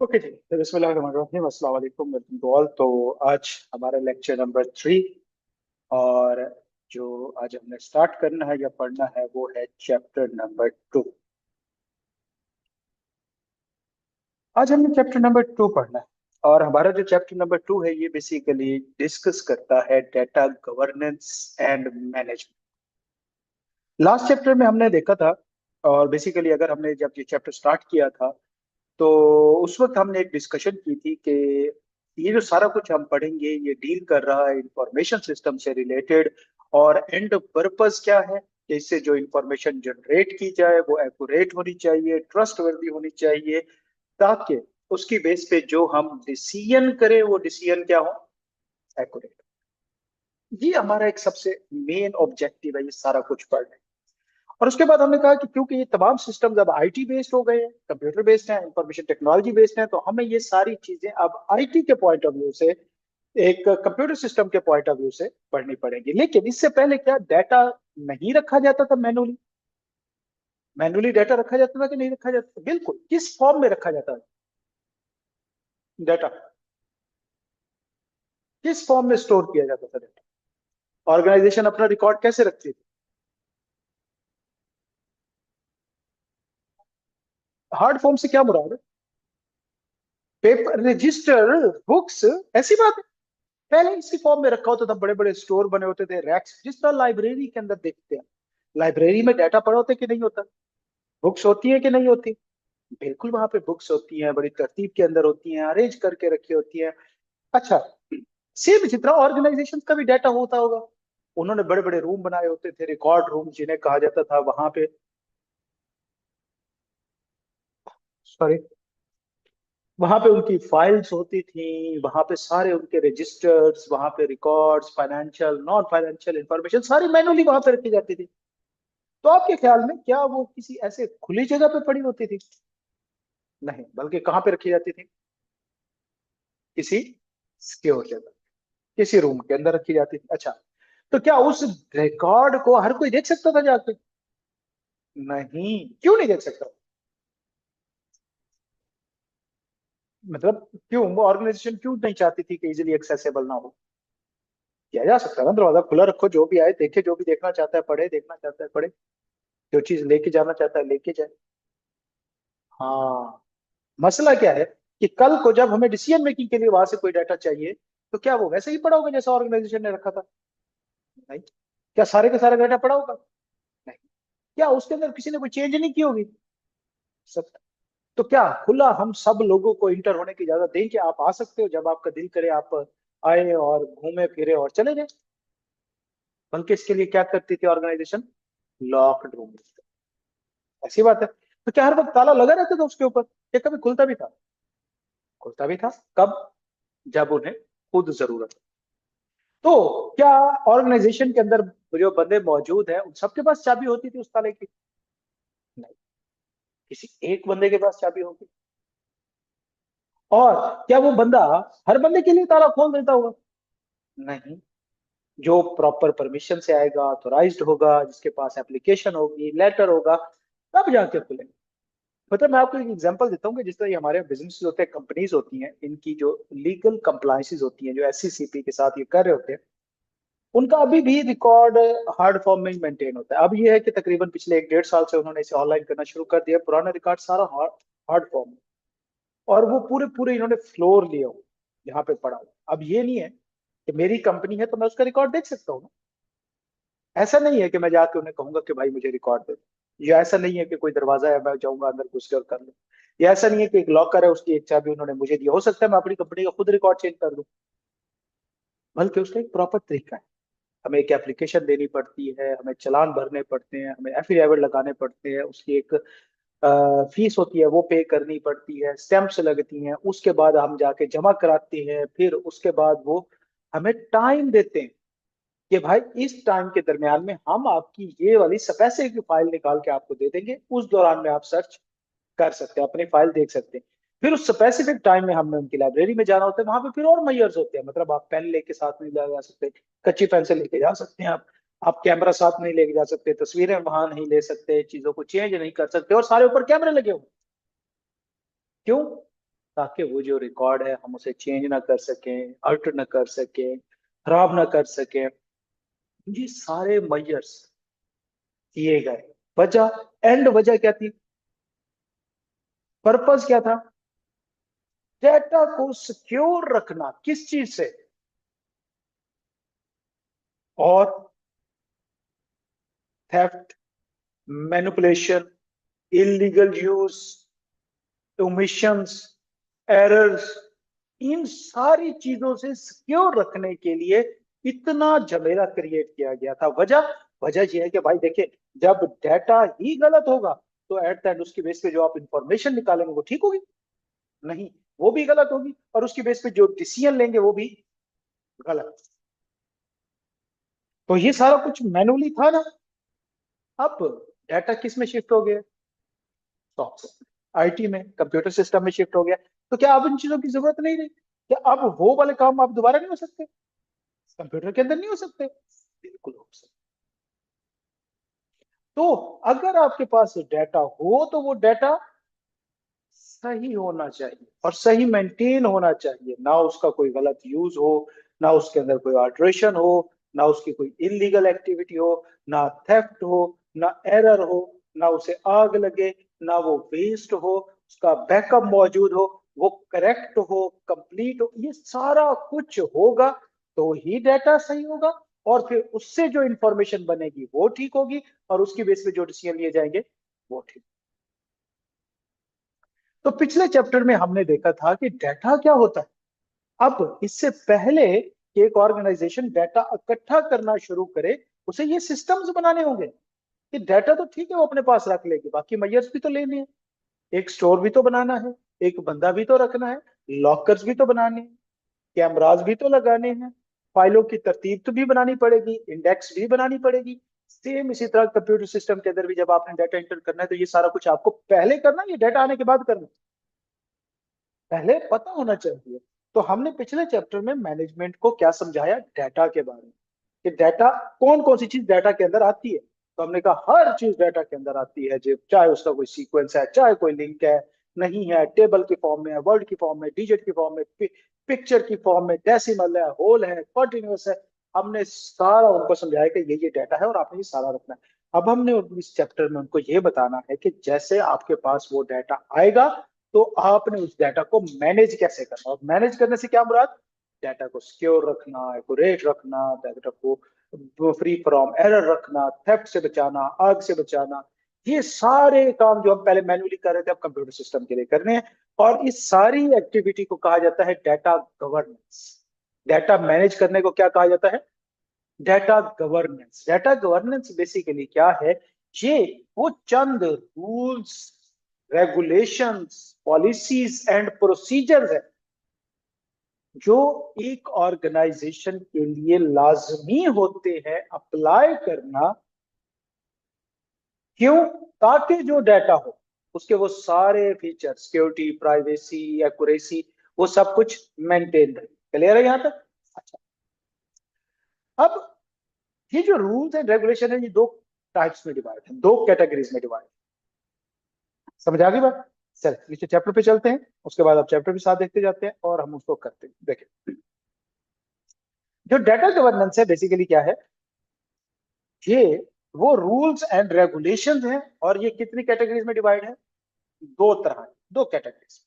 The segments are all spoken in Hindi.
ओके जी, तो बिस्मिल्लाहिर्रहमानिर्रहीम, अस्सलाम वालेकुम, वेलकम टू ऑल। तो आज हमारा लेक्चर नंबर 3। और जो आज हमने स्टार्ट करना है या पढ़ना है वो है चैप्टर नंबर 2। आज हमने चैप्टर नंबर 2 पढ़ना है। और हमारा जो चैप्टर नंबर 2 है ये बेसिकली डिस्कस करता है data governance and management. Last chapter में हमने देखा था, और बेसिकली अगर हमने जब ये चैप्टर स्टार्ट किया था तो उस वक्त हमने एक डिस्कशन की थी कि ये जो सारा कुछ हम पढ़ेंगे ये डील कर रहा है इंफॉर्मेशन सिस्टम से रिलेटेड। और एंड पर्पस क्या है कि इससे जो इंफॉर्मेशन जनरेट की जाए वो एक्यूरेट होनी चाहिए, ट्रस्टवर्दी होनी चाहिए, ताकि उसकी बेस पे जो हम डिसीजन करें वो डिसीजन क्या हो, एक्यूरेट। ये हमारा एक सबसे मेन ऑब्जेक्टिव है ये सारा कुछ पढ़ने। और उसके बाद हमने कहा कि क्योंकि ये तमाम सिस्टम्स अब आईटी बेस्ड हो गए हैं, कंप्यूटर बेस्ड हैं, इंफॉर्मेशन टेक्नोलॉजी बेस्ड हैं, तो हमें ये सारी चीजें अब आईटी के पॉइंट ऑफ व्यू से, एक कंप्यूटर सिस्टम के पॉइंट ऑफ व्यू से पढ़नी पड़ेगी। लेकिन इससे पहले क्या डाटा नहीं रखा जाता था मैनुअली? मैनुअली डाटा रखा जाता था कि नहीं रखा जाता था? बिल्कुल। किस फॉर्म में रखा जाता था डाटा? किस फॉर्म में स्टोर किया जाता था डाटा? ऑर्गेनाइजेशन अपना रिकॉर्ड कैसे रखती थी? हार्ड फॉर्म से क्या मुराद है? पेपर, रजिस्टर, बुक्स, ऐसी बात है। पहले इसी फॉर्म में रखा होता था, बड़े बड़े स्टोर बने होते थे, रैक्स, जिस तरह लाइब्रेरी के अंदर देखते हैं। लाइब्रेरी में डाटा पड़ा होता है कि नहीं होता? बुक्स होती है कि नहीं होती? बिल्कुल, वहां पे बुक्स होती हैं, बड़ी तरतीब के अंदर होती हैं, अरेंज करके रखी होती हैं। अच्छा, सेम इसी तरह ऑर्गेनाइजेशन का भी डाटा होता होगा। उन्होंने बड़े बड़े रूम बनाए होते थे, रिकॉर्ड रूम जिन्हें कहा जाता था। वहां पे, सॉरी, वहां पे उनकी फाइल्स होती थी, वहां पे सारे उनके रजिस्टर्स, वहां पे records, financial non financial information सारी मैनुअली वहां पे रखी जाती थी। तो आपके ख्याल में क्या वो किसी ऐसे खुली जगह पे पड़ी होती थी? नहीं, बल्कि कहाँ पे रखी जाती थी? किसी सिक्योर जगह, किसी रूम के अंदर रखी जाती थी। अच्छा, तो क्या उस रिकॉर्ड को हर कोई देख सकता था जाके? नहीं। क्यों नहीं देख सकता? मतलब क्यों? वो ऑर्गेनाइजेशन क्यों नहीं चाहती थी कि इजीली एक्सेसिबल ना हो? किया जा सकता है ना, दरवाजा खुला रखो, जो भी आए देखे, जो भी देखना चाहता है पढ़े, देखना चाहता है पढ़े, जो चीज लेके जाना चाहता है लेके जाए। हाँ। मसला क्या है कि कल को जब हमें डिसीजन मेकिंग के लिए वहां से कोई डाटा चाहिए, तो क्या वो वैसे ही पड़ा होगा जैसा ऑर्गेनाइजेशन ने रखा था? नहीं। क्या सारे का सारा डाटा पड़ा होगा? नहीं। क्या उसके अंदर किसी ने कोई चेंज नहीं की होगी? सब। तो क्या खुला हम सब लोगों को इंटर होने की इजाजत दें कि आप आ सकते हो, जब आपका दिल करे आप आए और घूमे फिरे और चले जाए? बल्कि इसके लिए क्या करती थी ऑर्गेनाइजेशन? Locked room. ऐसी बात है। तो क्या हर वक्त ताला लगा रहता था उसके ऊपर? ये कभी खुलता भी था? खुलता भी था। कब? जब उन्हें खुद जरूरत हो। तो क्या ऑर्गेनाइजेशन के अंदर जो बंदे मौजूद हैं उन सबके पास चाबी होती थी उस ताले की? नहीं। किसी एक बंदे के पास चाबी होगी। और क्या वो बंदा हर बंदे के लिए ताला खोल देता होगा? नहीं। जो प्रॉपर परमिशन से आएगा, ऑथोराइज्ड होगा, जिसके पास एप्लीकेशन होगी, लेटर होगा, तब जाके खुलेगा। मतलब मैं आपको एक एग्जांपल देता हूँ कि जिस तरह ये हमारे बिजनेस होते हैं, कंपनीज होती हैं, इनकी जो लीगल कंप्लायंसेस होती हैं, जो एससीसीपी के साथ ये कर रहे होते हैं, उनका अभी भी रिकॉर्ड हार्ड फॉर्म में मेंटेन होता है। अब ये है कि तकरीबन पिछले 1 डेढ़ साल से उन्होंने इसे ऑनलाइन करना शुरू कर दिया। पुराना रिकॉर्ड सारा हार्ड हार्ड फॉर्म में, और वो पूरे पूरे इन्होंने फ्लोर लिए हो यहाँ पे पड़ा हुआ। अब ये नहीं है कि मेरी कंपनी है तो मैं उसका रिकॉर्ड देख सकता हूँ। ऐसा नहीं है कि मैं जाके उन्हें कहूंगा कि भाई मुझे रिकॉर्ड दे दो। या ऐसा नहीं है कि कोई दरवाजा है मैं जाऊंगा अंदर घुस के और कर लूँ। या ऐसा नहीं है कि एक लॉकर है उसकी एक चाबी उन्होंने मुझे दी, हो सकता है मैं अपनी कंपनी का खुद रिकॉर्ड चेंज कर दूं। बल्कि उसका एक प्रॉपर तरीका है। हमें एक एप्लीकेशन देनी पड़ती है, हमें चालान भरने पड़ते हैं, हमें एफिडेविट लगाने पड़ते हैं, उसकी एक फीस होती है वो पे करनी पड़ती है, स्टैंप्स लगती हैं, उसके बाद हम जाके जमा कराते हैं, फिर उसके बाद वो हमें टाइम देते हैं कि भाई इस टाइम के दरमियान में हम आपकी ये वाली पैसे की फाइल निकाल के आपको दे देंगे, उस दौरान में आप सर्च कर सकते हैं, अपनी फाइल देख सकते हैं। फिर उस स्पेसिफिक टाइम में हमने उनकी लाइब्रेरी में जाना होता है, वहां पे फिर और मैयर्स होते हैं। मतलब आप पेन लेके साथ नहीं ले जा सकते, कच्ची पेंसिल लेके जा सकते हैं आप कैमरा साथ नहीं लेके जा सकते, तस्वीरें वहां नहीं ले सकते, चीजों को चेंज नहीं कर सकते, और सारे ऊपर कैमरे लगे हुए। क्यों? ताकि वो जो रिकॉर्ड है हम उसे चेंज ना कर सकें, अल्टर ना कर सकें, खराब ना कर सकें। ये सारे मेजर्स किए गए। वजह, एंड वजह क्या थी, पर्पस क्या था? डेटा को सिक्योर रखना, किस चीज से? और theft, manipulation, illegal use, omissions, errors, इन सारी चीजों से सिक्योर रखने के लिए इतना झमेला क्रिएट किया गया था। वजह, वजह यह है कि भाई देखिए, जब डाटा ही गलत होगा तो एट द एंड उसकी बेस पे जो आप इंफॉर्मेशन निकालेंगे वो ठीक होगी? नहीं, वो भी गलत होगी, और उसकी बेस पे जो डिसीजन लेंगे वो भी गलत। तो ये सारा कुछ मैनुअली था ना। अब डाटा किस में शिफ्ट हो गया? सॉफ्टवेयर, आईटी में, कंप्यूटर सिस्टम में शिफ्ट हो गया। तो क्या अब इन चीजों की जरूरत नहीं रही? क्या अब वो वाले काम आप दोबारा नहीं हो सकते, कंप्यूटर के अंदर नहीं हो सकते? बिल्कुल हो सकते। तो अगर आपके पास डाटा हो तो वो डाटा सही होना चाहिए और सही मेंटेन होना चाहिए, ना उसका कोई गलत यूज हो, ना उसके अंदर कोई अल्टरेशन हो, ना उसकी कोई इलीगल एक्टिविटी हो, ना थेफ्ट हो, ना एरर हो, ना उसे आग लगे, ना वो वेस्ट हो, उसका बैकअप मौजूद हो, वो करेक्ट हो, कंप्लीट हो। ये सारा कुछ होगा तो ही डाटा सही होगा, और फिर उससे जो इंफॉर्मेशन बनेगी वो ठीक होगी, और उसकी बेस पे जो डिसीजन लिए जाएंगे वो ठीक। तो पिछले चैप्टर में हमने देखा था कि डाटा क्या होता है। अब इससे पहले कि एक ऑर्गेनाइजेशन डाटा इकट्ठा करना शुरू करे, उसे ये सिस्टम्स बनाने होंगे कि डाटा तो ठीक है वो अपने पास रख लेगी, बाकी मैयर्स भी तो लेने हैं, एक स्टोर भी तो बनाना है, एक बंदा भी तो रखना है, लॉकर्स भी तो बनाने हैं, कैमराज भी तो लगाने हैं, फाइलों की तरतीब तो भी बनानी पड़ेगी, इंडेक्स भी बनानी पड़ेगी। सेम इसी तरह कंप्यूटर सिस्टम के अंदर भी जब आपने डाटा एंटर करना है तो ये सारा कुछ आपको पहले करना है, ये डाटा आने के बाद करना, पहले पता होना चाहिए। तो हमने पिछले चैप्टर में मैनेजमेंट को क्या समझाया डाटा के बारे में, कि डाटा, कौन कौन सी चीज डाटा के अंदर आती है। तो हमने कहा हर चीज डाटा के अंदर आती है, जो चाहे उसका कोई सीक्वेंस है, चाहे कोई लिंक है, नहीं है, टेबल की फॉर्म में है, वर्ड की फॉर्म में, डिजिट की फॉर्म में, पिक्चर की फॉर्म में, डेसिमल है, होल है, कॉन्टिन्यूस है। हमने सारा उनको समझाया कि ये डाटा है और आपने ये सारा रखना है। अब हमने इस चैप्टर में उनको ये बताना है कि जैसे आपके पास वो डाटा आएगा तो आपने उस डाटा को मैनेज कैसे करना, और मैनेज करने से क्या मुराद? डाटा को सिक्योर रखना, एक्यूरेट रखना, डाटा को फ्री फ्रॉम एरर रखना, थेफ्ट से बचाना, आग से बचाना। ये सारे काम जो हम पहले मैन्युअली कर रहे थे अब कंप्यूटर सिस्टम के लिए करने हैं, और इस सारी एक्टिविटी को कहा जाता है डाटा गवर्नेंस। डाटा मैनेज करने को क्या कहा जाता है? Data governance. Data governance basically क्या है? ये वो चंद rules, regulations, policies and procedures है जो एक ऑर्गेनाइजेशन के लिए लाजमी होते हैं अप्लाई करना। क्यों? ताकि जो डाटा हो उसके वो सारे फीचर, सिक्योरिटी, प्राइवेसी, एक्यूरेसी, वो सब कुछ मेंटेन रहे। क्लियर है यहां तक? अच्छा, अब ये जो रूल्स एंड रेगुलेशन है ये दो टाइप्स में डिवाइड है, दो कैटेगरीज में डिवाइड। समझ आ गई बात? चल नीचे चैप्टर पे चलते हैं, उसके बाद आप चैप्टर के साथ देखते जाते हैं और हम उसको करते हैं। देखिए, जो डाटा गवर्नेंस है बेसिकली क्या है? ये वो रूल्स एंड रेगुलेशंस हैं, और ये कितनी कैटेगरीज में डिवाइड है? दो तरह, दो कैटेगरीज।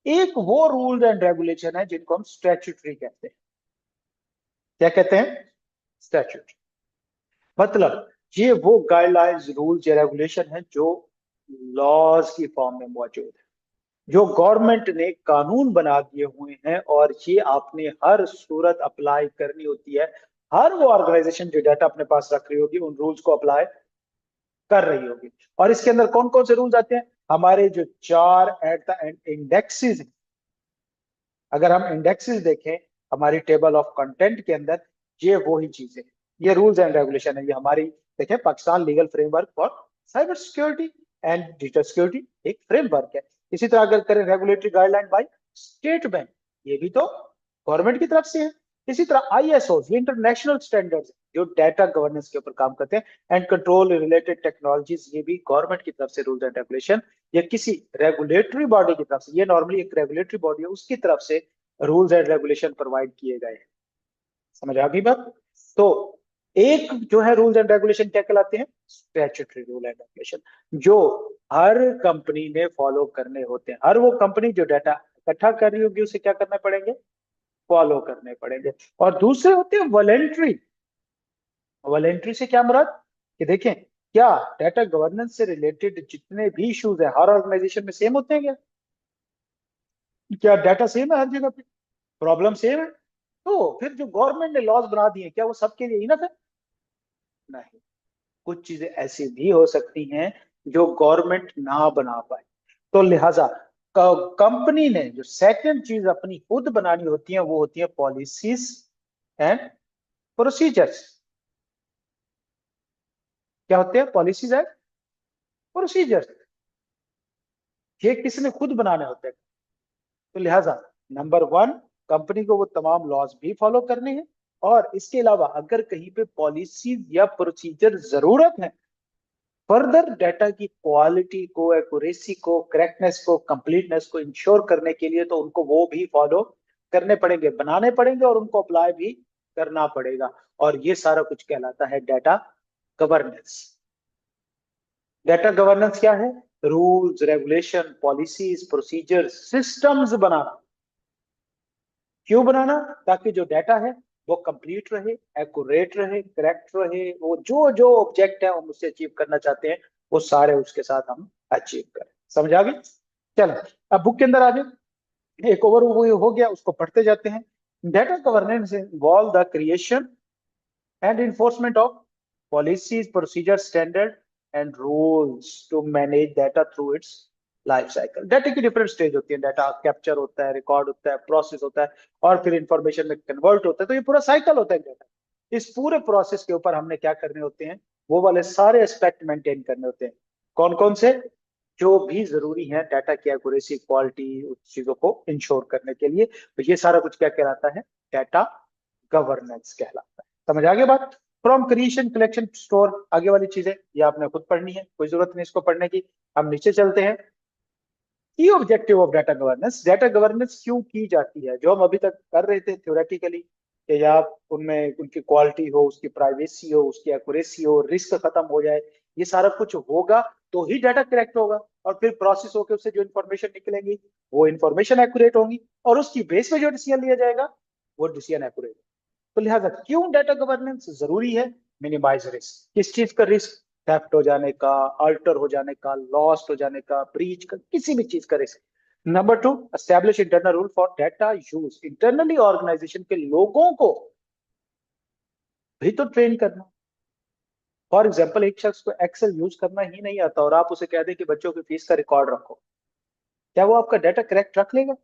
एक वो रूल्स एंड रेगुलेशन है जिनको हम स्टैट्यूटरी कहते हैं। क्या कहते हैं? स्टैट्यूट। मतलब ये वो गाइडलाइंस, रूल्स या रेगुलेशन है जो लॉज की फॉर्म में मौजूद है, जो गवर्नमेंट ने कानून बना दिए हुए हैं, और ये आपने हर सूरत अप्लाई करनी होती है। हर वो ऑर्गेनाइजेशन जो डाटा अपने पास रख रही होगी उन रूल्स को अप्लाई कर रही होगी। और इसके अंदर कौन कौन से रूल्स आते हैं? हमारे जो चार एट द एंड इंडेक्सेस, अगर हम इंडेक्सेस देखें हमारी टेबल ऑफ कंटेंट के अंदर, ये वो ही चीजें, ये रूल्स एंड रेगुलेशन है। ये हमारी देखें, Pakistan legal framework for cyber security and digital security एक फ्रेमवर्क है। इसी तरह अगर करें regulatory guideline by state bank, ये भी तो गवर्नमेंट की तरफ से है। इसी तरह आईएसओ, ये इंटरनेशनल स्टैंडर्ड्स जो डाटा गवर्नेंस के ऊपर काम करते हैं। एंड कंट्रोल रिलेटेड टेक्नोलॉजीज, ये भी गवर्नमेंट की तरफ से रूल्स एंड रेगुलेशन या किसी रेगुलेटरी बॉडी की तरफ से, ये नॉर्मली एक रेगुलेटरी बॉडी है उसकी तरफ से रूल्स एंड रेगुलेशन प्रोवाइड किए गए हैं। समझ आ गई बात? तो एक जो है रूल्स एंड रेगुलेशन क्या कहलाते हैं? स्टैट्यूटरी रूल एंड रेगुलेशन, जो हर कंपनी ने फॉलो करने होते हैं। हर वो कंपनी जो डाटा इकट्ठा कर रही होगी उसे क्या करने पड़ेंगे? फॉलो करने पड़ेंगे। और दूसरे होते हैं वॉलेंट्री। वॉलेंट्री से क्या मुराद? कि देखें, क्या डाटा गवर्नेंस से रिलेटेड जितने भी इश्यूज है हर ऑर्गेनाइजेशन में सेम होते हैं क्या? क्या डाटा सेम है हर जगह पे? प्रॉब्लम सेम है? तो फिर जो गवर्नमेंट ने लॉज बना दिए क्या वो सबके लिए इनफ है? नहीं, कुछ चीजें ऐसी भी हो सकती हैं जो गवर्नमेंट ना बना पाए। तो लिहाजा कंपनी ने जो सेकंड चीज अपनी खुद बनानी होती है वो होती है पॉलिसीज एंड प्रोसीजर्स। क्या होते हैं? Policies and procedures. ये किसने खुद बनाने होते हैं। तो लिहाजा नंबर वन, कंपनी को वो तमाम लॉज भी फॉलो करने हैं। और इसके अलावा अगर कहीं पे पॉलिसीज या प्रोसीजर जरूरत है फर्दर डाटा की क्वालिटी को, एक्यूरेसी को, करेक्टनेस को, कंप्लीटनेस को इंश्योर करने के लिए, तो उनको वो भी फॉलो करने पड़ेंगे, बनाने पड़ेंगे और उनको अप्लाई भी करना पड़ेगा। और ये सारा कुछ कहलाता है डाटा गवर्नेंस। डाटा गवर्नेंस क्या है? Rules, regulation, policies, procedure, systems बनाना। क्यों बनाना? ताकि जो डाटा है वो कंप्लीट रहे, एक्यूरेट रहे, करेक्ट रहे, वो जो जो ऑब्जेक्ट है हम उससे अचीव करना चाहते हैं वो सारे उसके साथ हम अचीव करें। समझ आ गई? चलो, अब बुक के अंदर आ जाए। एक ओवरव्यू हो गया, उसको पढ़ते जाते हैं। Data governance involve the creation and enforcement of policies, procedures, standard and rules to manage data through its life cycle. Data की डिफरेंट स्टेज होती है। डाटा कैप्चर होता है, रिकॉर्ड होता है, प्रोसेस होता है और फिर इंफॉर्मेशन में कन्वर्ट होता है। तो ये पूरा साइकिल होता है डाटा। इस पूरे प्रोसेस के ऊपर हमने क्या करने होते हैं? वो वाले सारे एस्पेक्ट मेंटेन करने होते हैं। कौन कौन से? जो भी जरूरी है डाटा की एक्यूरेसी, क्वालिटी, उस चीजों को इंश्योर करने के लिए। तो ये सारा कुछ क्या कहलाता है? डाटा गवर्नेंस कहलाता है। समझ आ गया बात? फ्रॉम क्रिएशन, कलेक्शन, स्टोर, आगे वाली चीजें ये आपने खुद पढ़नी है, कोई जरूरत नहीं इसको पढ़ने की। हम नीचे चलते हैं। की objective of data governance. Data governance क्यों की जाती है? जो हम अभी तक कर रहे थे थ्योरेटिकली, कि या उनमें उनकी क्वालिटी हो, उसकी प्राइवेसी हो, उसकी एक्यूरेसी हो, रिस्क खत्म हो जाए, ये सारा कुछ होगा तो ही डाटा करेक्ट होगा। और फिर प्रोसेस होकर उससे जो इन्फॉर्मेशन निकलेंगी वो इन्फॉर्मेशन एक्यूरेट होगी और उसकी बेस पे जो डिसीजन लिया जाएगा वो डिसीजन एक्यूरेट। तो लिहाजा क्यों डाटा गवर्नेंस जरूरी है? Minimize risk. किस चीज का रिस्क? थेफ्ट हो जाने का, अल्टर हो जाने का, लॉस्ट हो जाने का, ब्रीच का, किसी भी चीज का risk. Number two, establish internal rule for data use. Internally organization के लोगों को भी तो ट्रेन करना। फॉर एग्जाम्पल, एक शख्स को एक्सेल यूज करना ही नहीं आता और आप उसे कह दें कि बच्चों की फीस का रिकॉर्ड रखो, क्या वो आपका डाटा करेक्ट रख लेगा?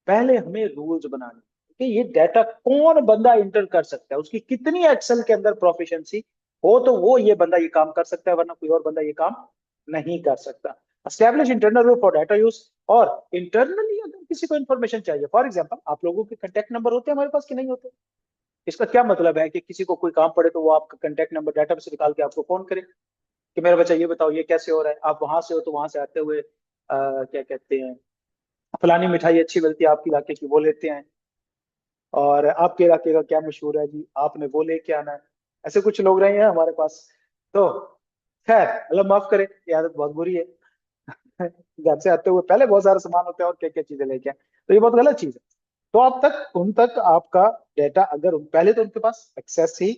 पहले हमें रूल्स बनाने कि ये डाटा कौन बंदा इंटर कर सकता है, उसकी कितनी एक्सेल के अंदर प्रोफिशिएंसी हो तो वो ये बंदा ये काम कर सकता है, वरना कोई और बंदा ये काम नहीं कर सकता। Establish internal rule for data use. और इंटरनली अगर किसी को इन्फॉर्मेशन चाहिए, फॉर एग्जांपल आप लोगों के कांटेक्ट नंबर होते हैं हमारे पास कि नहीं होते? इसका क्या मतलब है कि किसी को कोई काम पड़े तो वो आपका कांटेक्ट नंबर डाटा से निकाल के आपको फोन करे कि मेरा बच्चा ये बताओ ये कैसे हो रहा है। आप वहां से हो तो वहां से आते हुए क्या कहते हैं, फलानी मिठाई अच्छी मिलती है आपके इलाके की, वो लेते हैं। और आपके इलाके का क्या मशहूर है जी, आपने वो लेके आना है। ऐसे कुछ लोग रहे हैं हमारे पास। तो खैर अल्लाह माफ करे, ये आदत बहुत बुरी है। घर से आते हुए पहले बहुत सारा सामान होता है और क्या क्या चीजें लेके आए, तो ये बहुत गलत चीज है। तो आप तक उन तक आपका डेटा अगर पहले तो उनके पास एक्सेस ही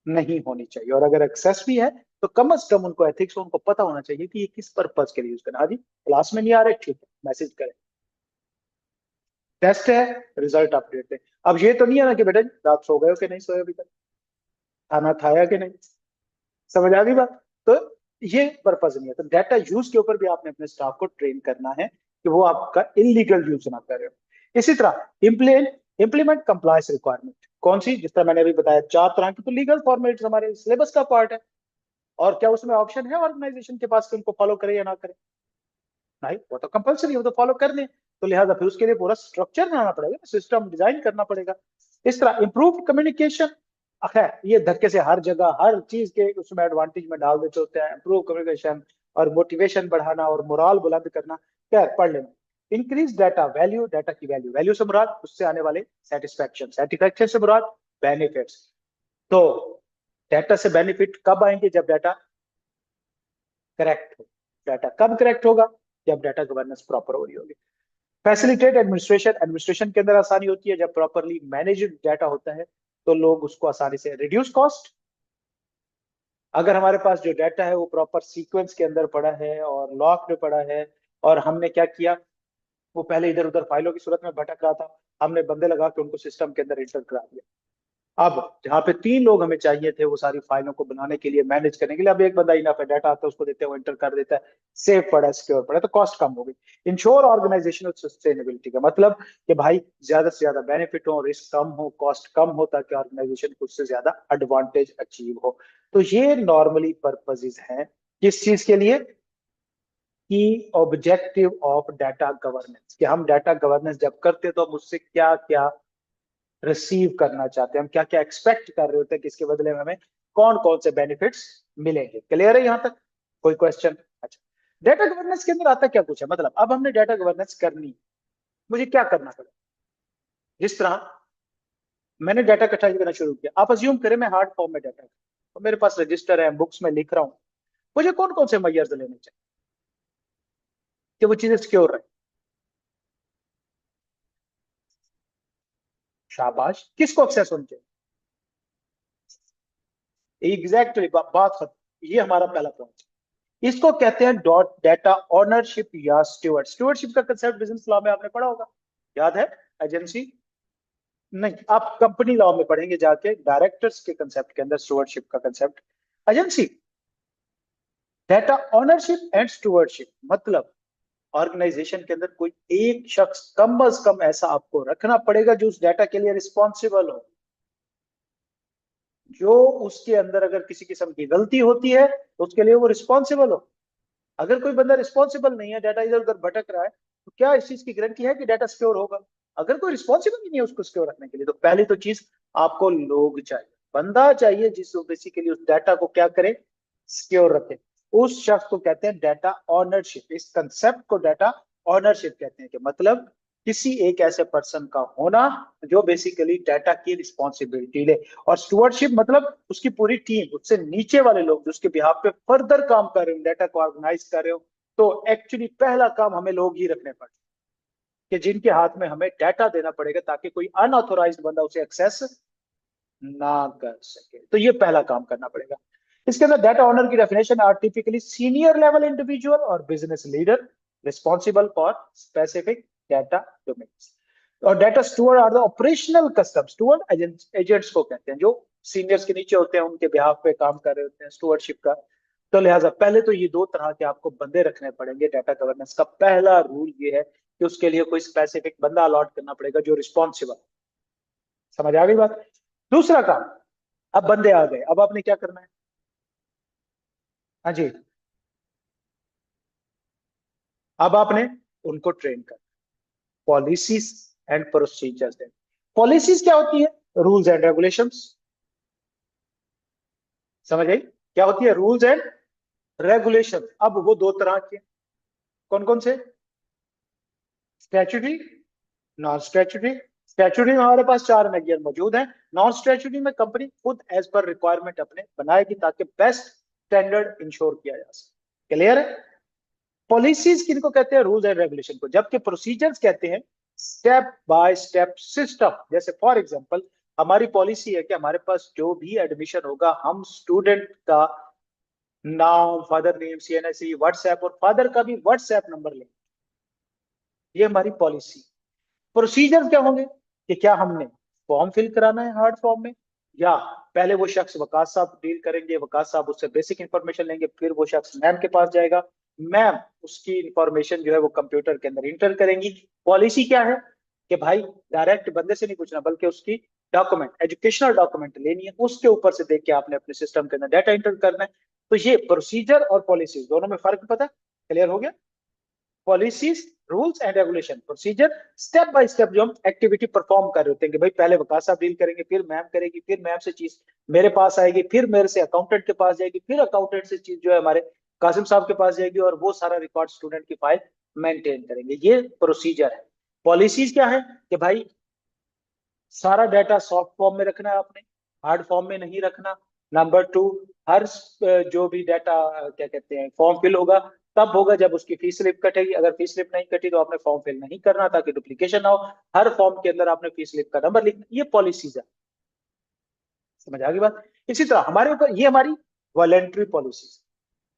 नहीं होनी चाहिए, और अगर एक्सेस भी है तो कम से कम उनको एथिक्स, उनको पता होना चाहिए कि ये किस पर्पज के लिए यूज करना। हाँ जी, क्लास में नहीं आ रहे, ठीक है, मैसेज करें। टेस्ट है, रिजल्ट अपडेट है। अब ये तो नहीं है ना कि बेटा जी रात सो गए हो कि नहीं सोए अभी तक, खाना खाया कि नहीं। समझ आ गई बात? तो ये पर्पज नहीं है। तो डाटा यूज के ऊपर भी आपने अपने स्टाफ को ट्रेन करना है कि वो आपका इलीगल यूज ना करे। इसी तरह इम्प्लीमेंट कंप्लायंस रिक्वायरमेंट। कौन सी? जिस तरह मैंने अभी बताया, चार तरह की तो लीगल फॉर्मेट्स हमारे सिलेबस का पार्ट है। और क्या उसमें ऑप्शन है ऑर्गेनाइजेशन के पास कि उनको फॉलो करे या ना करे? नहीं, वो तो कंपलसरी, वो तो फॉलो करने। तो लिहाजा फिर उसके लिए पूरा स्ट्रक्चर बनाना पड़ेगा, सिस्टम डिजाइन करना पड़ेगा। इस तरह इंप्रूव कम्युनिकेशन, खैर ये धक्के से हर जगह हर चीज के उसमें एडवांटेज में डाल देते होते हैं। इंप्रूव कम्युनिकेशन और मोटिवेशन बढ़ाना और मोराल बुलंद करना, खैर पढ़ लेना। इंक्रीज डाटा वैल्यू, डाटा की वैल्यू, वैल्यू से मुराद उससे आने वाले सेटिस्फैक्शन, सेटिस्फैक्शन से मुराद बेनिफिट्स। तो डाटा से बेनिफिट कब आएंगे? जब डाटा करेक्ट हो। डाटा कब करेक्ट होगा? जब डाटा गवर्नेंस प्रॉपर हो रही होगी। फैसिलिटेट एडमिनिस्ट्रेशन, एडमिनिस्ट्रेशन के अंदर आसानी होती है जब प्रॉपरली मैनेज्ड डाटा होता है, तो लोग उसको आसानी से, रिड्यूस कॉस्ट। अगर हमारे पास जो डाटा है वो प्रॉपर सीक्वेंस के अंदर पड़ा है और लॉक में पड़ा है, और हमने क्या किया, वो पहले इधर उधर फाइलों की सूरत में भटक रहा था, हमने बंदे लगा के उनको सिस्टम के अंदर इंटर करा दिया। अब जहाँ पे 3 लोग हमें चाहिए थे वो सारी फाइलों को बनाने के लिए, मैनेज करने के लिए, अब एक बंदा इनफ है, डाटा आता है उसको देते हैं, वो एंटर कर देता है, सेफ पड़ा है, सिक्योर पड़ा है, तो कॉस्ट कम हो गई। इंश्योर ऑर्गेनाइजेशनल सस्टेनेबिलिटी का मतलब कि भाई ज्यादा से ज्यादा बेनिफिट हो, रिस्क कम हो, कॉस्ट कम हो, ताकि ऑर्गेनाइजेशन को उससे ज्यादा एडवांटेज अचीव हो। तो ये नॉर्मली पर्पजेज हैं किस चीज के लिए? की ऑब्जेक्टिव ऑफ डाटा गवर्नेंस, कि हम डाटा गवर्नेंस जब करते हैं तो हम उससे क्या क्या रिसीव करना चाहते हैं, हम क्या क्या एक्सपेक्ट कर रहे होते हैं कि इसके बदले में हमें कौन कौन से बेनिफिट्स मिलेंगे। क्लियर है यहां तक? कोई क्वेश्चन? अच्छा, डाटा गवर्नेंस के अंदर आता क्या कुछ है, मतलब अब हमने डाटा गवर्नेंस करनी, मुझे क्या करना पड़ेगा? जिस तरह मैंने डाटा इकट्ठा करना शुरू किया, आप अज्यूम करें मैं हार्ड फॉर्म में डाटा, तो मेरे पास रजिस्टर है, बुक्स में लिख रहा हूं, मुझे कौन कौन से मैयर्स लेने चाहिए कि वो चीजें सिक्योर रहे? शाबाश, किसको एक्सेस होनी चाहिए? एग्जैक्टली, बात खत्म। ये हमारा पहला पॉइंट। इसको कहते हैं डॉट डाटा ऑनरशिप या स्टूवर्ड। स्टूवर्डशिप का कंसेप्ट बिजनेस लॉ में आपने पढ़ा होगा, याद है? एजेंसी नहीं, आप कंपनी लॉ में पढ़ेंगे जाके, डायरेक्टर्स के कंसेप्ट के अंदर स्टूवर्डशिप का concept. Agency, data ownership and stewardship मतलब ऑर्गेनाइजेशन के अंदर कोई एक शख्स कम अज कम ऐसा आपको रखना पड़ेगा जो उस डाटा के लिए रिस्पॉन्सिबल हो, जो उसके अंदर अगर किसी किस्म की गलती होती है तो उसके लिए वो रिस्पॉन्सिबल हो। अगर कोई बंदा रिस्पॉन्सिबल नहीं है, डाटा इधर उधर भटक रहा है, तो क्या इस चीज की गारंटी है कि डाटा सिक्योर होगा? अगर कोई रिस्पॉन्सिबल ही नहीं है उसको सिक्योर रखने के लिए, तो पहली तो चीज, आपको लोग चाहिए, बंदा चाहिए जिस बेसिकली उस डाटा को क्या करे, सिक्योर रखे। उस शख्स को कहते हैं डाटा ऑनरशिप। इस कंसेप्ट को डाटा ऑनरशिप कहते हैं, कि मतलब किसी एक ऐसे पर्सन का होना जो बेसिकली डाटा की रिस्पॉन्सिबिलिटी ले। और स्टुअर्डशिप मतलब उसकी पूरी टीम, उससे नीचे वाले लोग जो उसके बिहाफ पे फर्दर काम कर रहे हो, डाटा को ऑर्गेनाइज कर रहे हो। तो एक्चुअली पहला काम हमें लोग ही रखने पड़े, कि जिनके हाथ में हमें डाटा देना पड़ेगा ताकि कोई अनऑथोराइज्ड बंदा उसे एक्सेस ना कर सके। तो ये पहला काम करना पड़ेगा। इसके अंदर डाटा ऑनर की definition are typically senior level individual और business leader responsible for specific data domains. और data steward are the operational custom. Steward agents को कहते हैं जो सीनियर्स के नीचे होते हैं, उनके बिहाफ पे काम कर रहे होते हैं स्टूअर्डशिप का। तो लिहाजा पहले तो ये 2 तरह के आपको बंदे रखने पड़ेंगे। डाटा गवर्नेंस का पहला रूल ये है कि उसके लिए कोई स्पेसिफिक बंदा अलॉट करना पड़ेगा जो रिस्पॉन्सिबल। समझ आ गई बात? दूसरा काम, अब बंदे आ गए, अब आपने क्या करना है? हाँ जी, अब आपने उनको ट्रेन करना, पॉलिसीज एंड प्रोसीजर्स देना। पॉलिसीज क्या होती है? Rules and regulations. समझ आई? क्या होती है? Rules and regulation. अब वो 2 तरह के, कौन कौन से? Statutory, non statutory. स्टैच्यूटरी में हमारे पास 4 मेजर मौजूद हैं। नॉन स्टैच्यूटरी में कंपनी खुद एज पर रिक्वायरमेंट अपने बनाएगी ताकि बेस्ट स्टैंडर्ड इंश्योर किया जा सके। क्लियर है? पॉलिसीज किनको कहते हैं? रूल्स एंड रेगुलेशन को। जबकि प्रोसीजर्स कहते हैं स्टेप बाय स्टेप सिस्टम। जैसे फॉर एग्जांपल हमारी पॉलिसी है कि हमारे पास जो भी एडमिशन होगा, हम स्टूडेंट का नाम, फादर नेम, सीएनएसई, व्हाट्सएप, और फादर का भी व्हाट्सएप नंबर लेंगे। ये हमारी पॉलिसी। प्रोसीजर क्या होंगे? कि क्या हमने फॉर्म फिल कराना है हार्ड फॉर्म में, या पहले वो शख्स वकास साहब डील करेंगे, वकास साहब उससे बेसिक इंफॉर्मेशन लेंगे, फिर वो शख्स मैम के पास जाएगा, मैम उसकी इंफॉर्मेशन जो है वो कंप्यूटर के अंदर इंटर करेंगी। पॉलिसी क्या है? कि भाई डायरेक्ट बंदे से नहीं पूछना, बल्कि उसकी डॉक्यूमेंट, एजुकेशनल डॉक्यूमेंट लेनी है, उसके ऊपर से देख के आपने अपने सिस्टम के अंदर डाटा इंटर करना है। तो ये प्रोसीजर और पॉलिसीज दोनों में फर्क पता? क्लियर हो गया? Policies rules and regulation, procedure, step by step जो हम एक्टिविटी परफॉर्म कर रहे होते हैं कि भाई पहले वकास साहब डील करेंगे, फिर मैम करेगी, फिर मैम से चीज मेरे पास आएगी, फिर मेरे से अकाउंटेंट के पास जाएगी, फिर अकाउंटेंट से चीज जो है हमारे कासिम साहब के पास जाएगी, और वो सारा रिकॉर्ड स्टूडेंट की फाइल मेंटेन करेंगे। ये प्रोसीजर है। पॉलिसीज क्या है कि भाई सारा डाटा सॉफ्ट फॉर्म में रखना है आपने, हार्ड फॉर्म में नहीं रखना। नंबर टू, हर जो भी डाटा क्या कहते हैं फॉर्म फिल होगा तब होगा जब उसकी फी स्लिप कटेगी। अगर फी स्लिप नहीं कटी तो आपने फॉर्म फिल नहीं करना ताकि डुप्लीकेशन ना हो। हर फॉर्म के अंदर आपने फी स्लिप का नंबर लिखना। ये पॉलिसीज है। समझ आ गई बात। इसी तरह हमारे ऊपर ये हमारी वॉलेंट्री पॉलिसीज,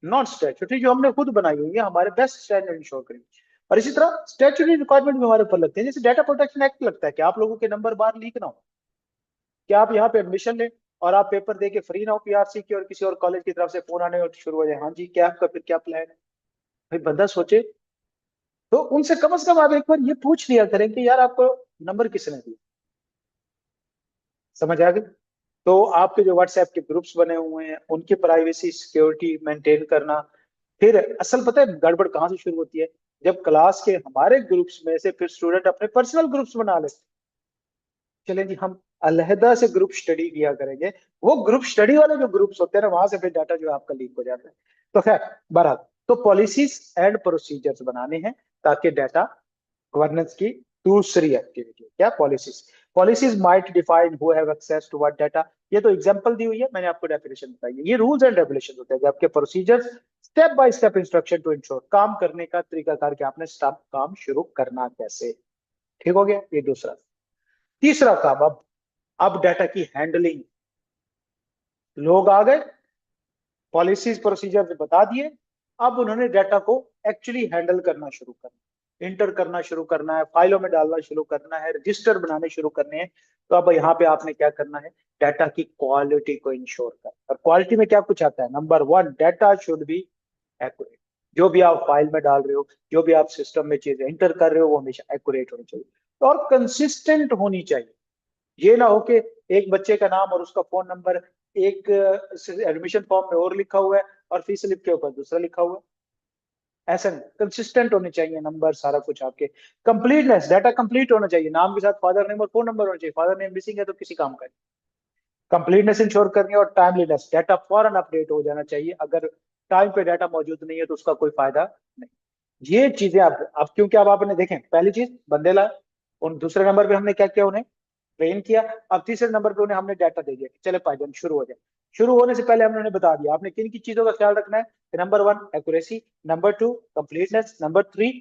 नॉट स्टैट्यूटरी जो हमने खुद बनाई हुई है, हमारे बेस्ट स्टैंडर्ड इंश्योर करेंगे। और इसी तरह स्टैट्यूटरी रिक्वायरमेंट भी हमारे ऊपर लगते हैं, जैसे डाटा प्रोटेक्शन एक्ट लगता है कि आप लोगों के नंबर बार लीक ना हो, कि आप यहाँ पे एडमिशन लें और आप पेपर दे के फ्री ना हो पीआरसी की, और किसी और कॉलेज की तरफ से फोन आने और शुरू हो जाए, हाँ जी क्या आपका फिर क्या प्लान है। भाई बंदा सोचे, तो उनसे कम से कम आप एक बार ये पूछ लिया करें कि यार आपको नंबर किसने दिया। समझ आ गई। तो आपके जो व्हाट्सएप के ग्रुप्स बने हुए हैं उनकी प्राइवेसी सिक्योरिटी मेंटेन करना। फिर असल पता है गड़बड़ कहाँ से शुरू होती है, जब क्लास के हमारे ग्रुप्स में से फिर स्टूडेंट अपने पर्सनल ग्रुप्स बना लेते। चलें जी, हम अलहदा से ग्रुप स्टडी किया करेंगे। वो ग्रुप स्टडी वाले जो ग्रुप्स होते हैं ना, वहां से फिर डाटा जो है आपका लीक हो जाता है। तो खैर बहरहाल, तो पॉलिसीज एंड प्रोसीजर्स बनाने हैं ताकि डाटा गवर्नेंस की दूसरी एक्टिविटी क्या, policies. Policies might define who have access to what data. ये तो एग्जांपल दी हुई है, मैंने आपको डेफिनेशन बताई है। ये रूल्स एंड रेगुलेशन होते हैं जबकि procedures step by step instruction to ensure, काम करने का तरीकाकार कि आपने स्टेप काम शुरू करना कैसे। ठीक हो गया ये दूसरा। तीसरा काम, अब डाटा की हैंडलिंग। लोग आ गए, पॉलिसीज प्रोसीजर बता दिए, अब उन्होंने डाटा को एक्चुअली हैंडल करना शुरू करना, इंटर करना शुरू करना है, फाइलों में डालना शुरू करना है, रजिस्टर बनाने शुरू करने हैं। तो अब यहाँ पे आपने क्या करना है, डाटा की क्वालिटी को इंश्योर करना। और क्वालिटी में क्या कुछ आता है, number one, data should be accurate. जो भी आप फाइल में डाल रहे हो, जो भी आप सिस्टम में चीजें इंटर कर रहे हो, वो हमेशा एक्यूरेट होनी चाहिए और कंसिस्टेंट होनी चाहिए। ये ना हो कि एक बच्चे का नाम और उसका फोन नंबर एक एडमिशन फॉर्म में और लिखा हुआ है और फीस स्लिप के ऊपर दूसरा लिखा हुआ है। ऐसा नहीं, कंसिस्टेंट होने चाहिए नंबर सारा कुछ आपके। कंप्लीटनेस, डाटा कंप्लीट होना चाहिए, नाम के साथ फादर नेम और फोन नंबर होना चाहिए। फादर नेम मिसिंग है तो किसी काम का नहीं। कंप्लीटनेस इंश्योर करनी है और टाइमलीनेस, डाटा फौरन अपडेट हो जाना चाहिए। अगर टाइम पे डाटा मौजूद नहीं है तो उसका कोई फायदा नहीं। ये चीजें आप क्योंकि अब आपने देखें, पहली चीज बंदे लाए, और दूसरे नंबर पे हमने क्या किया, उन्हें ट्रेन किया। अब तीसरे नंबर पे उन्हें हमने डाटा दे दिया कि चले पाइथन शुरू हो जाए। शुरू होने से पहले हमने उन्हें बता दिया आपने किन की चीजों का ख्याल रखना है। Number one accuracy, number two completeness, number three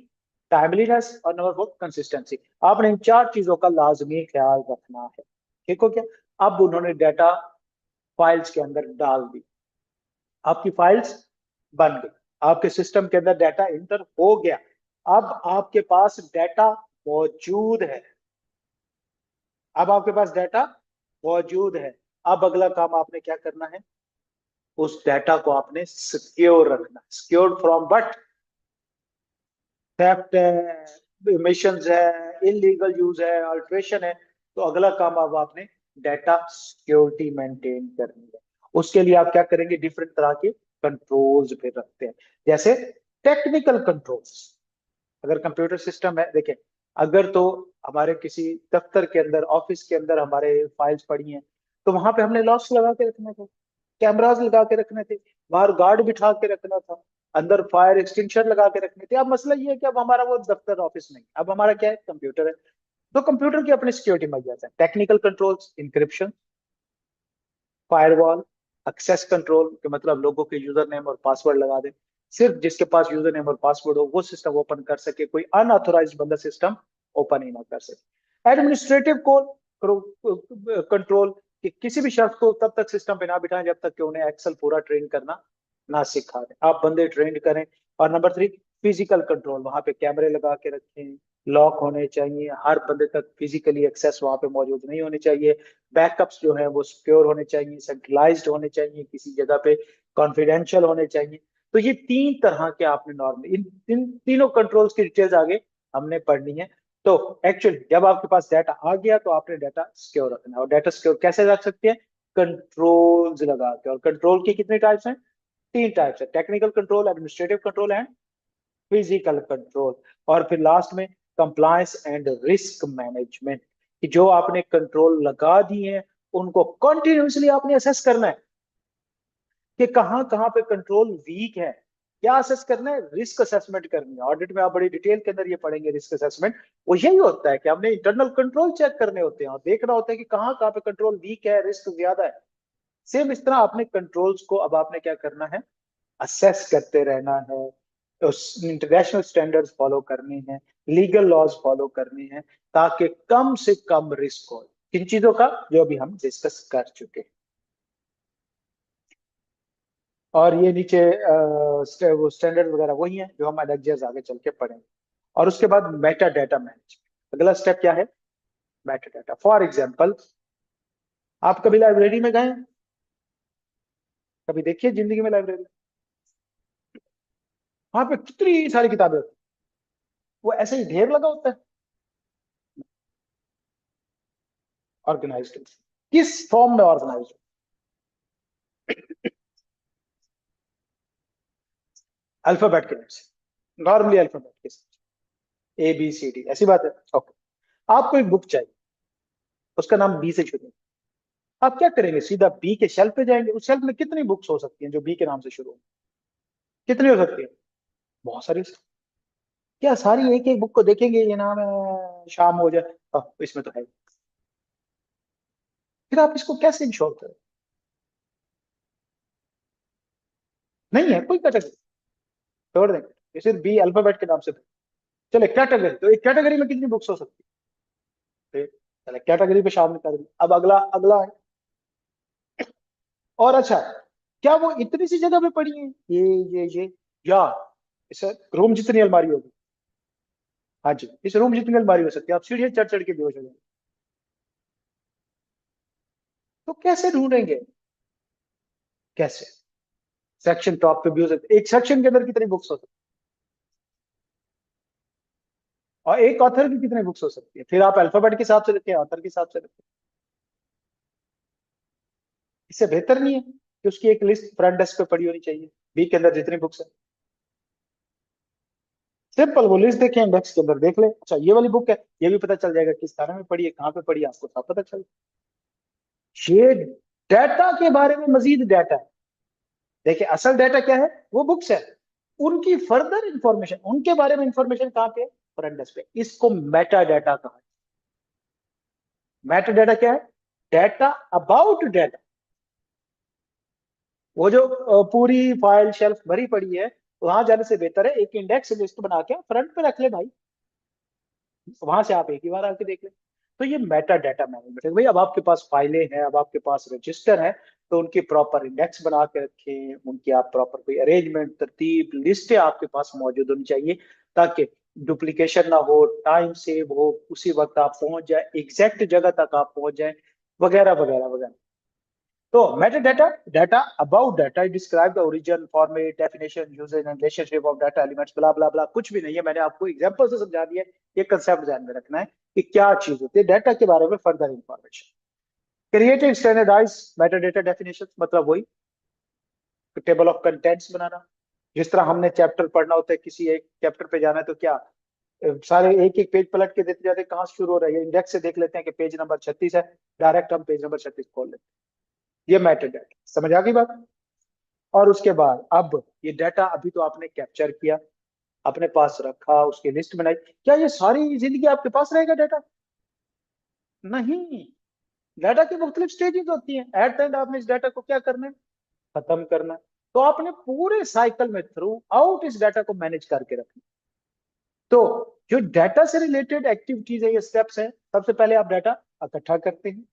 timeliness, और नंबर फोर कंसिस्टेंसी। आपने इन चार चीजों का लाजमी ख्याल रखना है। ठीक हो गया। अब उन्होंने डाटा फाइल्स के अंदर डाल दी, आपकी फाइल्स बन गई, आपके सिस्टम के अंदर डाटा इंटर हो गया। अब आपके पास डाटा मौजूद है। अब आपके पास डाटा मौजूद है। अब अगला काम आपने क्या करना है, उस डाटा को आपने सिक्योर रखना। सिक्योर फ्रॉम बट थेफ्ट है, इमिशंस है, इलीगल यूज है, अल्ट्रेशन है। तो अगला काम अब आपने डाटा सिक्योरिटी मेंटेन करनी है। उसके लिए आप क्या करेंगे, डिफरेंट तरह के कंट्रोल्स पे रखते हैं। जैसे टेक्निकल कंट्रोल्स, अगर कंप्यूटर सिस्टम है, देखें अगर तो हमारे किसी दफ्तर के अंदर, ऑफिस के अंदर हमारे फाइल्स पड़ी हैं, तो वहां पे हमने लॉक्स लगा के रखने थे, कैमरास लगा के रखने थे, बाहर गार्ड बिठा के रखना था, अंदर फायर एक्सटिंग्विशर लगा के रखने थे। अब मसला ये है कि अब हमारा वो दफ्तर ऑफिस नहीं, अब हमारा क्या है, कंप्यूटर है। तो कंप्यूटर की अपनी सिक्योरिटी मेजर्स है, technical controls, encryption, firewall, access control के मतलब लोगों के यूजर नेम और पासवर्ड लगा दे, सिर्फ जिसके पास यूजर नेम और पासवर्ड हो वो सिस्टम ओपन कर सके, कोई अनऑथोराइज बंदा सिस्टम ओपन ही ना कर सके। एडमिनिस्ट्रेटिव कंट्रोल, कि किसी भी शख्स को तब तक सिस्टम पे ना बिठाएं जब तक कि उन्हें एक्सेल पूरा ट्रेन करना ना सिखा दें, आप बंदे ट्रेंड करें। और नंबर थ्री, फिजिकल कंट्रोल, वहां पे कैमरे लगा के रखें, लॉक होने चाहिए, हर बंदे तक फिजिकली एक्सेस वहां पे मौजूद नहीं होनी चाहिए। बैकअप्स जो है वो सिक्योर होने चाहिए, सेंट्रलाइज्ड होने चाहिए, किसी जगह पे कॉन्फिडेंशियल होने चाहिए। तो ये तीन तरह के आपने नॉर्म, इन तीनों कंट्रोल्स की डिटेल्स आगे हमने पढ़नी है। तो एक्चुअली जब आपके पास डाटा आ गया तो आपने डाटा सिक्योर रखना है। और डाटा सिक्योर कैसे रख सकते हैं, कंट्रोल्स लगा के। और कंट्रोल की कितने टाइप्स हैं, तीन टाइप्स है, technical control, administrative control and physical control, और फिर लास्ट में कंप्लायंस एंड रिस्क मैनेजमेंट, कि जो आपने कंट्रोल लगा दिए हैं उनको कंटिन्यूसली आपने असेस करना है कि कहाँ कहाँ पे कंट्रोल वीक है। क्या असेस करना है? रिस्क असेसमेंट करनी है। ऑडिट में आप बड़ी डिटेल के अंदर ये पढ़ेंगे रिस्क असेसमेंट। वो यही होता है कि हमने इंटरनल कंट्रोल चेक करने होते हैं और देखना होता है कि कहाँ कहाँ पे कंट्रोल वीक है, रिस्क ज्यादा है। सेम इस तरह आपने कंट्रोल्स को अब आपने क्या करना है, असेस करते रहना है। इंटरनेशनल स्टैंडर्ड्स फॉलो करने हैं, लीगल लॉज फॉलो करने हैं, ताकि कम से कम रिस्क हो। किन चीजों का? जो अभी हम डिस्कस कर चुके हैं। और ये नीचे वो स्टैंडर्ड वगैरह वही है जो हम लेक्चर्स आगे चल के पढ़ेंगे। और उसके बाद मेटा डाटा मैनेजमेंट, अगला स्टेप क्या है? Meta data. फॉर एग्जांपल, आप कभी लाइब्रेरी में गए हैं? कभी देखिए जिंदगी में लाइब्रेरी, वहां पे कितनी सारी किताबें होती हैं। वो ऐसे ही ढेर लगा होता है? ऑर्गेनाइज्ड। किस फॉर्म में ऑर्गेनाइज्ड? अल्फाबेट के नाम से, नॉर्मली अल्फाबेट के साथ, ABCD, ऐसी बात है। ओके, आपको एक बुक चाहिए, उसका नाम बी से शुरू है। आप क्या करेंगे? सीधा बी के शेल्फ पे जाएंगे। उस शेल्फ में कितनी बुक्स हो सकती हैं जो बी के नाम से शुरू हो? कितनी हो सकती है? बहुत सारी। क्या सारी एक एक बुक को देखेंगे ये नाम है शाम हो जाए, इसमें तो है। फिर आप इसको कैसे इंश्योर करें? नहीं है कोई कैटेगरी, छोड़ देंगे। ये सिर्फ बी अल्फाबेट के नाम से। चले कैटेगरी, तो एक कैटेगरी में कितनी बुक्स हो सकती है? चले कैटेगरी पे शामिल कर दिया। अब अगला अगला है। और अच्छा, क्या वो इतनी सी जगह पे पड़ी है? ये या इस रूम जितनी अलमारी होगी। हाँ जी, इस रूम जितनी अलमारी हो सकती है। आप सीढ़ियां चढ़ चढ़ के बेहोश हो जाएंगे। तो कैसे ढूंढेंगे? कैसे? सेक्शन टॉप पे भी हो सकते, एक सेक्शन के अंदर कितनी बुक्स हो सकती है, और एक ऑथर की कितनी बुक्स हो सकती है? फिर आप अल्फाबेट के हिसाब से रखें, ऑथर के हिसाब से रखें। इससे बेहतर नहीं है कि उसकी एक लिस्ट फ्रंट डेस्क पे पड़ी होनी चाहिए, बी के अंदर जितनी बुक्स है? सिंपल, वो लिस्ट देखें, इंडेक्स के अंदर देख ले, अच्छा ये वाली बुक है, ये भी पता चल जाएगा किस तरह में पड़ी है, कहाँ पे पड़ी है, आपको सब पता चल। ये डाटा के बारे में मजीद डाटा है। देखिए असल डाटा क्या है? वो बुक्स है। उनकी फर्दर इंफॉर्मेशन, उनके बारे में इंफॉर्मेशन कहाँ पे? फ्रंट डेस्क पे। इसको मेटा डाटा कहा है। मेटा डाटा क्या है? Data about data. वो जो पूरी फाइल शेल्फ भरी पड़ी है, वहां जाने से बेहतर है एक इंडेक्स लिस्ट बना के फ्रंट पे रख ले भाई। वहां से आप एक ही बार आके देख ले। तो ये मेटा डाटा मैनेजमेंट है भाई। अब आपके पास फाइलें हैं, अब आपके पास रजिस्टर है, तो उनकी प्रॉपर इंडेक्स बना के रखें, उनकी आप प्रॉपर कोई अरेंजमेंट, तरतीब, लिस्टें आपके पास मौजूद होनी चाहिए, ताकि डुप्लीकेशन ना हो, टाइम सेव हो, उसी वक्त आप पहुंच जाए, एग्जैक्ट जगह तक आप पहुंच जाए, वगैरह वगैरह वगैरह। तो metadata, data about data, it describe the origin, format, definition, usage and relationship of data elements, bla bla bla। कुछ भी नहीं है, मैंने आपको एग्जांपल से समझा दिया है। ये कंसेप्ट ध्यान में रखना है कि क्या चीज होती है डाटा के बारे में। Further information, creating standardize metadata definition, मतलब वही टेबल ऑफ कंटेंट्स बनाना। जिस तरह हमने चैप्टर पढ़ना होता है, किसी एक चैप्टर पे जाना है तो क्या सारे एक एक पेज पलट के देते जाते हैं, कहाँ से शुरू हो रहा है, इंडेक्स से देख लेते हैं कि पेज नंबर 36 है, डायरेक्ट हम पेज नंबर 36 खोल लेते हैं। ये मेटा डाटा, समझ आ गई बात? और उसके बाद अब ये डाटा अभी तो आपने कैप्चर किया, अपने पास रखा, उसकी लिस्ट बनाई, क्या ये सारी जिंदगी आपके पास रहेगा डाटा? नहीं। डाटा की मुख्तलिफ स्टेजेस होती हैं। एट द एंड आपने इस डाटा को क्या करना है? खत्म करना है। तो आपने पूरे साइकिल में थ्रू आउट इस डाटा को मैनेज करके रखना। तो जो डाटा से रिलेटेड एक्टिविटीज है, ये स्टेप्स हैं। सबसे पहले आप डाटा इकट्ठा करते हैं,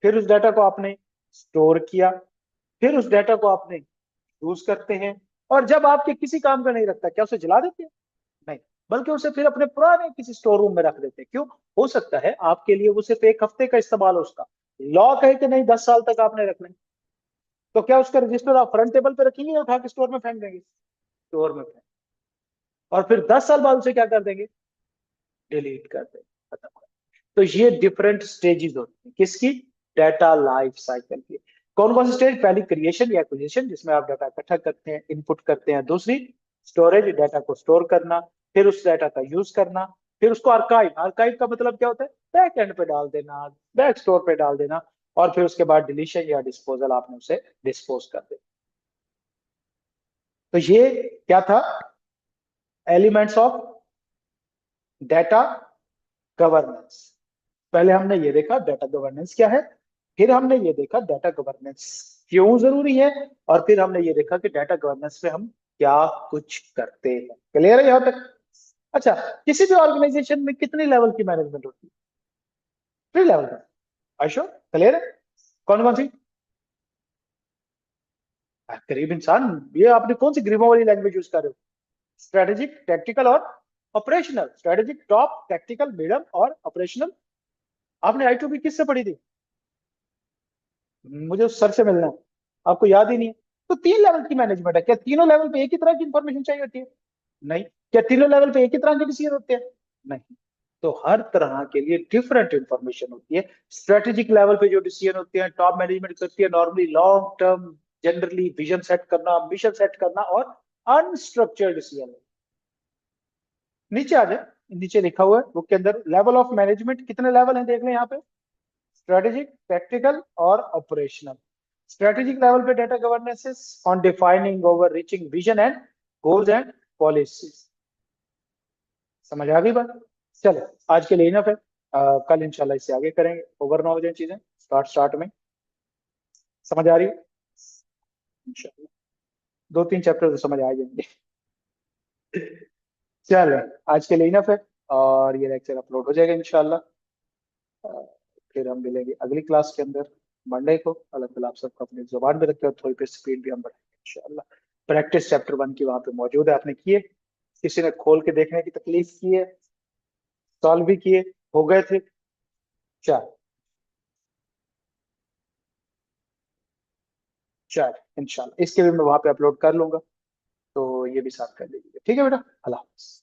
फिर उस डाटा को आपने स्टोर किया, फिर उस डाटा को आपने यूज करते हैं, और जब आपके किसी काम का नहीं रखता, क्या उसे जला देते हैं? नहीं, बल्कि उसे फिर अपने पुराने किसी स्टोर रूम में रख देते हैं। क्यों? हो सकता है आपके लिए वो सिर्फ एक हफ्ते का इस्तेमाल हो, उसका लॉ कहे कि नहीं 10 साल तक आपने रखना है। तो क्या उसका रजिस्टर आप फ्रंट टेबल पे रखेंगे या उठा के स्टोर में फेंक देंगे? स्टोर में फेंक, और फिर 10 साल बाद उसे क्या कर देंगे? डिलीट कर देंगे, खत्म कर। तो ये डिफरेंट स्टेजेस होती हैं किसकी? डाटा लाइफ साइकिल की। कौन कौन सी स्टेज? पहली क्रिएशन या एक्विजिशन, जिसमें आप डाटा इकट्ठा करते हैं, इनपुट करते हैं। दूसरी स्टोरेज, डाटा को स्टोर करना, फिर उस डाटा का यूज करना, फिर उसको आर्काइव, आर्काइव का मतलब क्या होता है, बैक एंड पे डाल देना, बैक स्टोर पे डाल देना, और फिर उसके बाद डिलीशन या डिस्पोजल, आपने उसे डिस्पोज कर देना। तो ये क्या था, एलिमेंट्स ऑफ डाटा गवर्नेंस। पहले हमने ये देखा डाटा गवर्नेंस क्या है, फिर हमने ये देखा डाटा गवर्नेंस क्यों जरूरी है, और फिर हमने ये देखा कि डाटा गवर्नेंस में हम क्या कुछ करते हैं। क्लियर है यहाँ तक? अच्छा, किसी भी ऑर्गेनाइजेशन में कितनी लेवल की मैनेजमेंट होती है? 3 लेवल का। आशो, क्लियर है? कौन कौन सी? गरीब इंसान, ये आपने कौन सी ग्रीबों वाली लैंग्वेज यूज कर रहे हो? स्ट्रेटेजिक, टैक्टिकल और operational. Strategic, top, tactical, medium और ऑपरेशनल। आपने आई टू बी किससे पढ़ी थी? मुझे उस सर से मिलना है, आपको याद ही नहीं है। तो 3 लेवल की मैनेजमेंट है। क्या तीनों लेवल पे एक ही तरह की इंफॉर्मेशन चाहिए होती है? नहीं। क्या तीनों लेवल पे एक ही तरह के डिसीजन होते हैं? नहीं। तो हर तरह के लिए डिफरेंट इंफॉर्मेशन होती है। स्ट्रेटेजिक लेवल पे जो डिसीजन होते हैं, टॉप मैनेजमेंट करती है normally long term, generally vision set करना, मिशन सेट करना, और अनस्ट्रक्चर्ड डिसीजन। नीचे आ जाए, नीचे लिखा हुआ है बुक के अंदर, लेवल ऑफ मैनेजमेंट कितने लेवल हैं देख लें यहाँ पे, स्ट्रेटेजिक, टैक्टिकल और ऑपरेशनल। स्ट्रेटेजिक लेवल पे data governance is on defining over reaching vision and goals and policies. समझ आ गई बात? चलो, आज के लिए इनफ है। कल इंशाल्लाह इससे आगे करेंगे, ओवर ना हो जाए चीजें स्टार्ट स्टार्ट में। समझ आ रही है? इंशाल्लाह 2-3 चैप्टर तो समझ आ जाएंगे। चलो, आज के लिए इनफ है, और ये लेक्चर अपलोड हो जाएगा इंशाल्लाह। अ, फिर हम मिलेंगे अगली क्लास के अंदर मंडे को। अल्लाह ताला आप सबको अपनी जुबान में रखे, और थोड़ी पे स्पीड भी हम बढ़ाएंगे इंशाल्लाह। प्रैक्टिस चैप्टर 1 की वहां पे मौजूद है, आपने किए? किसी ने खोल के देखने की तकलीफ की है? सॉल्व भी किए? हो गए थे? चल, चल, इंशाल्लाह इसके भी मैं वहां पे अपलोड कर लूंगा, तो ये भी साथ कर लीजिए। ठीक है बेटा, अल्लाह हाफ़िज़।